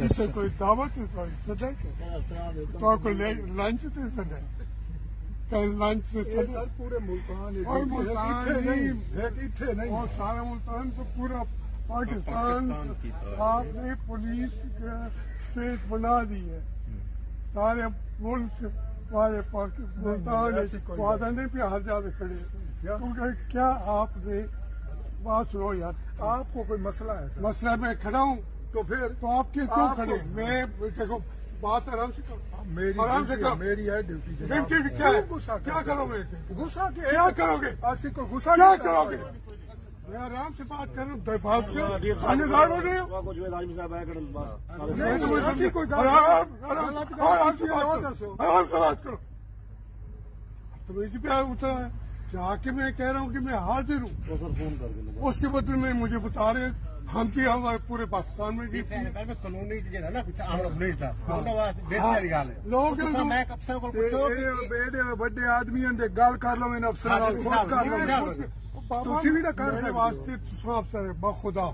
تو کوئی دعوت ہے سدے تو کوئی لنچ تو سدے لنچ سے سر پورے ملتان اور ملتان نہیں اور سارا ملتان تو پورا پاکستان آپ نے پولیس کا اسٹیٹ بنا دی ہے سارے ملک والے ملتان وادانے پہ ہر جگہ کھڑے کیونکہ کیا آپ نے بات سنو یار آپ کو کوئی مسئلہ ہے سر؟ مسئلہ میں کھڑا ہوں تو پھر تو آپ کیوں کھڑے میں دیکھو بات آرام سے کرو آرام سے کرو میری ہے ڈیوٹی ڈیوٹی کیا ہے کیا کرو گے غصہ کیا کرو گے ایسی کو غصہ کیا کرو گے میں آرام سے بات کر رہا ہوں آنے دار ہو رہے آرام سے بات کرو تو اسی پہ اترا ہے جا کے میں کہہ رہا ہوں کہ میں حاضر ہوں اس کے بدلے میں مجھے بتا رہے ہم کی ہمارے پورے پاکستان میں قانونی لوگ بڑے آدمی گل کر لو ان افسر خود کر لو تھی بھی میرے واسطے افسر ہے بخدا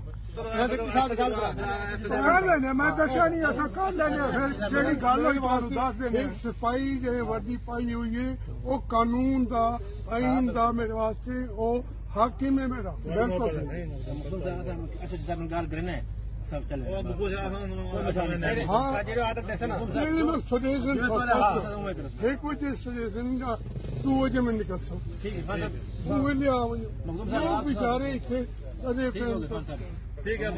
کر لینے میں دسیا نہیں ایسا کر لینے پھر جہی گل ہوئی بات دس دینے سپاہی جو وردی پائی ہوئی ہے وہ قانون دا آئین دا میرے واسطے وہ حاکم ہے میرا بالکل ایک بجے سجیشن کا 2 بجے میں نکل سکتا بیچارے ٹھیک ہے